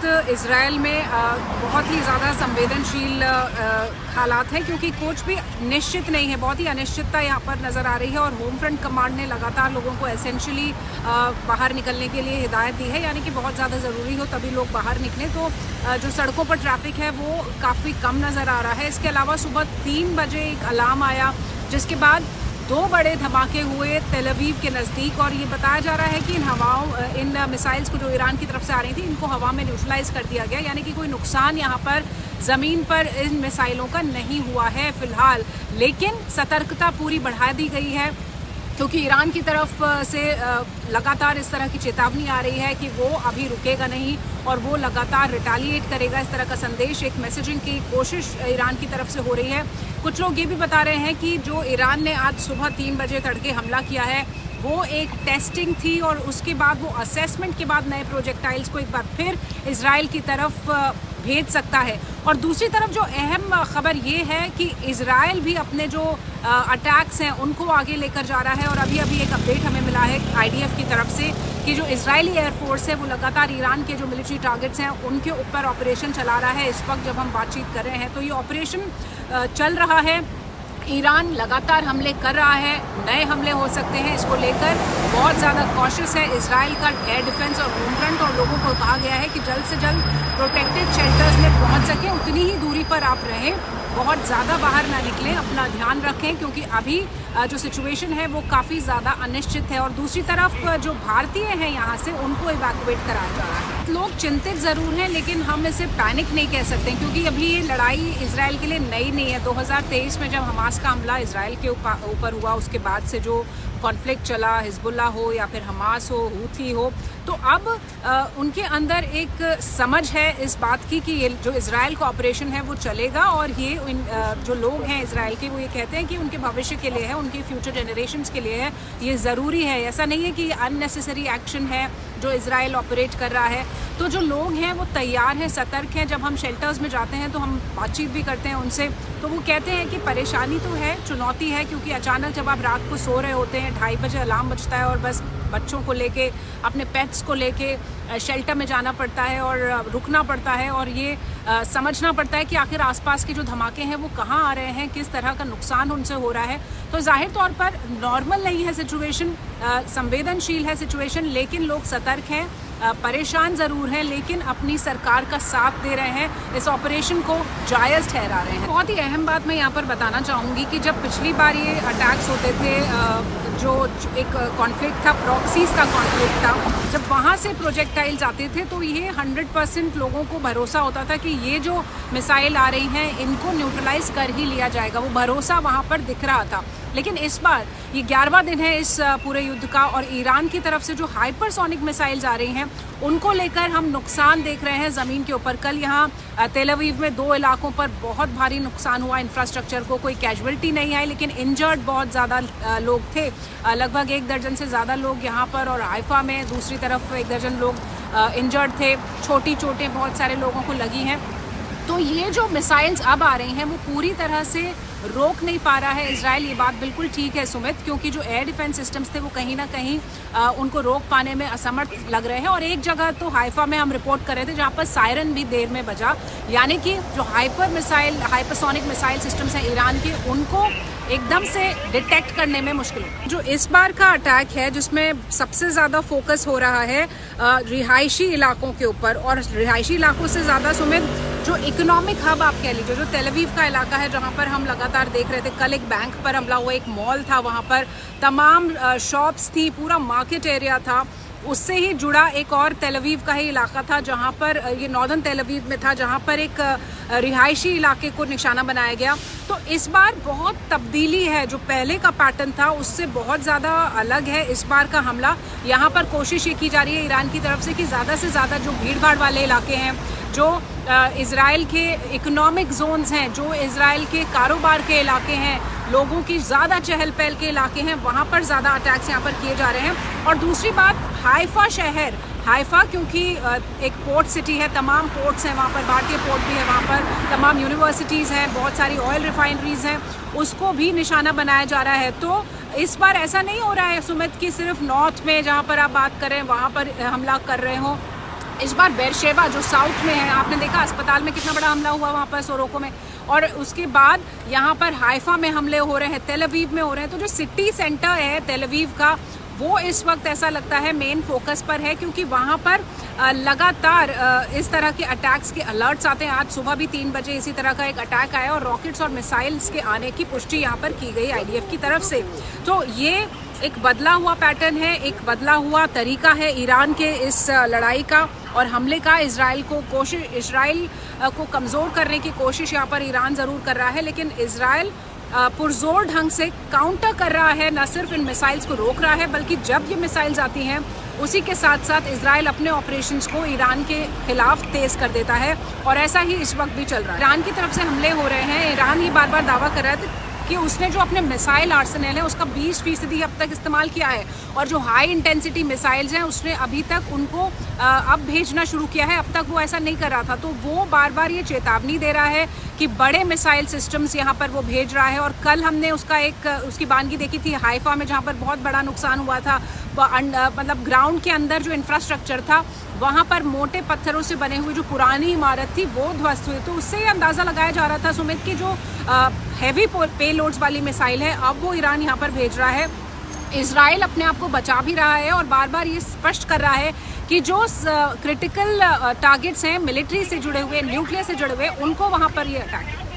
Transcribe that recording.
वक्त इज़राइल में बहुत ही ज़्यादा संवेदनशील हालात हैं, क्योंकि कुछ भी निश्चित नहीं है, बहुत ही अनिश्चितता यहाँ पर नज़र आ रही है। और होम फ्रंट कमांड ने लगातार लोगों को एसेंशियली बाहर निकलने के लिए हिदायत दी है, यानी कि बहुत ज़्यादा ज़रूरी हो तभी लोग बाहर निकलें। तो जो सड़कों पर ट्रैफिक है वो काफ़ी कम नज़र आ रहा है। इसके अलावा सुबह 3 बजे एक अलार्म आया, जिसके बाद 2 बड़े धमाके हुए तेल अवीव के नज़दीक। और ये बताया जा रहा है कि इन मिसाइल्स को जो ईरान की तरफ से आ रही थी, इनको हवा में न्यूट्रलाइज कर दिया गया, यानी कि कोई नुकसान यहाँ पर ज़मीन पर इन मिसाइलों का नहीं हुआ है फ़िलहाल। लेकिन सतर्कता पूरी बढ़ा दी गई है, क्योंकि ईरान की तरफ से लगातार इस तरह की चेतावनी आ रही है कि वो अभी रुकेगा नहीं और वो लगातार रिटेलिएट करेगा। इस तरह का संदेश, एक मैसेजिंग की कोशिश ईरान की तरफ से हो रही है। कुछ लोग ये भी बता रहे हैं कि जो ईरान ने आज सुबह 3 बजे तड़के हमला किया है वो एक टेस्टिंग थी, और उसके बाद वो असेसमेंट के बाद नए प्रोजेक्टाइल्स को एक बार फिर इजराइल की तरफ भेज सकता है। और दूसरी तरफ जो अहम खबर ये है कि इजराइल भी अपने जो अटैक्स हैं उनको आगे लेकर जा रहा है। और अभी एक अपडेट हमें मिला है IDF की तरफ से कि जो इजरायली एयरफोर्स है वो लगातार ईरान के जो मिलिट्री टारगेट्स हैं उनके ऊपर ऑपरेशन चला रहा है। इस वक्त जब हम बातचीत कर रहे हैं तो ये ऑपरेशन चल रहा है। ईरान लगातार हमले कर रहा है, नए हमले हो सकते हैं, इसको लेकर बहुत ज़्यादा कॉशियस है इजराइल का एयर डिफेंस और होम फ्रंट। और लोगों को कहा गया है कि जल्द से जल्द प्रोटेक्टेड शेल्टर्स में पहुंच सकें, उतनी ही दूरी पर आप रहें, बहुत ज़्यादा बाहर ना निकलें, अपना ध्यान रखें, क्योंकि अभी जो सिचुएशन है वो काफ़ी ज़्यादा अनिश्चित है। और दूसरी तरफ जो भारतीय हैं यहाँ से उनको इवैक्यूएट कराया जा रहा है। लोग चिंतित ज़रूर हैं, लेकिन हम इसे पैनिक नहीं कह सकते, क्योंकि अभी ये लड़ाई इजराइल के लिए नई नहीं है। 2023 में जब हमास का हमला इजराइल के ऊपर हुआ, उसके बाद से जो कॉन्फ्लिक्ट चला, हिजबुल्लाह हो या फिर हमास हो, हूथी हो, तो अब उनके अंदर एक समझ है इस बात की कि ये जो इजराइल का ऑपरेशन है वो चलेगा। और ये जो लोग हैं इजराइल के, वो ये कहते हैं कि उनके भविष्य के लिए है, उनके फ्यूचर जनरेशन्स के लिए है, ये ज़रूरी है। ऐसा नहीं है कि ये अननेसेसरी एक्शन है जो इजराइल ऑपरेट कर रहा है। तो जो लोग हैं वो तैयार हैं, सतर्क हैं। जब हम शेल्टर्स में जाते हैं तो हम बातचीत भी करते हैं उनसे, तो वो कहते हैं कि परेशानी तो है, चुनौती है, क्योंकि अचानक जब आप रात को सो रहे होते हैं, 2:30 बजे अलार्म बजता है और बस बच्चों को लेके, अपने पेट्स को लेके शेल्टर में जाना पड़ता है और रुकना पड़ता है, और ये समझना पड़ता है कि आखिर आसपास के जो धमाके हैं वो कहाँ आ रहे हैं, किस तरह का नुकसान उनसे हो रहा है। तो जाहिर तौर पर नॉर्मल नहीं है सिचुएशन, संवेदनशील है सिचुएशन, लेकिन लोग सतर्क हैं, परेशान ज़रूर हैं, लेकिन अपनी सरकार का साथ दे रहे हैं, इस ऑपरेशन को जायज़ ठहरा रहे हैं। बहुत ही अहम बात मैं यहाँ पर बताना चाहूँगी कि जब पिछली बार ये अटैक्स होते थे, जो एक कॉन्फ्लिक्ट था, प्रॉक्सीज का कॉन्फ्लिक्ट था, जब वहाँ से प्रोजेक्टाइल्स आते थे तो ये 100% लोगों को भरोसा होता था कि ये जो मिसाइल आ रही हैं इनको न्यूट्रलाइज कर ही लिया जाएगा, वो भरोसा वहाँ पर दिख रहा था। लेकिन इस बार ये 11वां दिन है इस पूरे युद्ध का, और ईरान की तरफ से जो हाइपरसोनिक मिसाइल्स आ रही हैं उनको लेकर हम नुकसान देख रहे हैं ज़मीन के ऊपर। कल यहाँ तेल अवीव में 2 इलाकों पर बहुत भारी नुकसान हुआ इंफ्रास्ट्रक्चर को, कोई कैजुअल्टी नहीं आई, लेकिन इंजर्ड बहुत ज़्यादा लोग थे, लगभग 1 दर्जन से ज़्यादा लोग यहाँ पर। और हाइफा में दूसरी तरफ 1 दर्जन लोग इंजर्ड थे, छोटी चोटें बहुत सारे लोगों को लगी हैं। तो ये जो मिसाइल्स अब आ रही हैं वो पूरी तरह से रोक नहीं पा रहा है इजराइल, ये बात बिल्कुल ठीक है सुमित, क्योंकि जो एयर डिफेंस सिस्टम्स थे वो कहीं ना कहीं उनको रोक पाने में असमर्थ लग रहे हैं। और एक जगह तो हाइफा में हम रिपोर्ट कर रहे थे जहाँ पर सायरन भी देर में बजा, यानी कि जो हाइपरसोनिक मिसाइल सिस्टम्स हैं ईरान के, उनको एकदम से डिटेक्ट करने में मुश्किल है। जो इस बार का अटैक है जिसमें सबसे ज़्यादा फोकस हो रहा है रिहायशी इलाकों के ऊपर, और रिहायशी इलाकों से ज़्यादा सुमित जो इकोनॉमिक हब आप कह लीजिए, जो तेल अवीव का इलाका है जहाँ पर हम लगातार देख रहे थे, कल एक बैंक पर हमला हुआ, एक मॉल था, वहाँ पर तमाम शॉप्स थी, पूरा मार्केट एरिया था। उससे ही जुड़ा एक और तेल अवीव का ही इलाका था जहाँ पर, ये नॉर्दर्न तेल अवीव में था, जहाँ पर एक रिहायशी इलाके को निशाना बनाया गया। तो इस बार बहुत तब्दीली है, जो पहले का पैटर्न था उससे बहुत ज़्यादा अलग है इस बार का हमला। यहाँ पर कोशिश ये की जा रही है ईरान की तरफ से कि ज़्यादा से ज़्यादा जो भीड़ भाड़ वाले इलाके हैं, जो इज़राइल के इकोनॉमिक जोन्स हैं, जो इज़राइल के कारोबार के इलाके हैं, लोगों की ज़्यादा चहल पहल के इलाके हैं, वहाँ पर ज़्यादा अटैक्स यहाँ पर किए जा रहे हैं। और दूसरी बात, हाइफा शहर, हाइफा क्योंकि एक पोर्ट सिटी है, तमाम पोर्ट्स हैं वहाँ पर, भारतीय पोर्ट भी है वहाँ पर, तमाम यूनिवर्सिटीज़ हैं, बहुत सारी ऑयल रिफाइनरीज़ हैं, उसको भी निशाना बनाया जा रहा है। तो इस बार ऐसा नहीं हो रहा है सुमित कि सिर्फ नॉर्थ में जहाँ पर आप बात कर रहे हैं वहाँ पर हमला कर रहे हों। इस बार बेरशेबा जो साउथ में है, आपने देखा अस्पताल में कितना बड़ा हमला हुआ वहाँ पर सोरोको में, और उसके बाद यहाँ पर हाइफा में हमले हो रहे हैं, तेल अवीव में हो रहे हैं। तो जो सिटी सेंटर है तेल अवीव का, वो इस वक्त ऐसा लगता है मेन फोकस पर है, क्योंकि वहाँ पर लगातार इस तरह के अटैक्स के अलर्ट्स आते हैं। आज सुबह भी 3 बजे इसी तरह का एक अटैक आया और रॉकेट्स और मिसाइल्स के आने की पुष्टि यहाँ पर की गई IDF की तरफ से। तो ये एक बदला हुआ पैटर्न है, एक बदला हुआ तरीका है ईरान के इस लड़ाई का और हमले का। इजराइल को कमज़ोर करने की कोशिश यहाँ पर ईरान ज़रूर कर रहा है, लेकिन इजराइल पुरजोर ढंग से काउंटर कर रहा है, न सिर्फ इन मिसाइल्स को रोक रहा है, बल्कि जब ये मिसाइल्स आती हैं उसी के साथ साथ इजराइल अपने ऑपरेशंस को ईरान के खिलाफ तेज़ कर देता है, और ऐसा ही इस वक्त भी चल रहा है। ईरान की तरफ से हमले हो रहे हैं। ईरान ये बार बार दावा कर रहा है कि उसने जो अपने मिसाइल आर्सेनल है उसका 20% अब तक इस्तेमाल किया है, और जो हाई इंटेंसिटी मिसाइल्स हैं उसने अभी तक उनको अब भेजना शुरू किया है। अब तक वो ऐसा नहीं कर रहा था। तो वो बार बार ये चेतावनी दे रहा है कि बड़े मिसाइल सिस्टम्स यहाँ पर वो भेज रहा है। और कल हमने उसकी बानगी देखी थी हाइफा में, जहाँ पर बहुत बड़ा नुकसान हुआ था। मतलब ग्राउंड के अंदर जो इंफ्रास्ट्रक्चर था वहाँ पर मोटे पत्थरों से बने हुए जो पुरानी इमारत थी वो ध्वस्त हुई। तो उससे ये अंदाज़ा लगाया जा रहा था सुमित की जो हैवी पेलोड्स वाली मिसाइल है अब वो ईरान यहाँ पर भेज रहा है। इजराइल अपने आप को बचा भी रहा है और बार बार ये स्पष्ट कर रहा है कि जो क्रिटिकल टारगेट्स हैं मिलिट्री से जुड़े हुए, न्यूक्लियर से जुड़े हुए, उनको वहाँ पर ये अटैक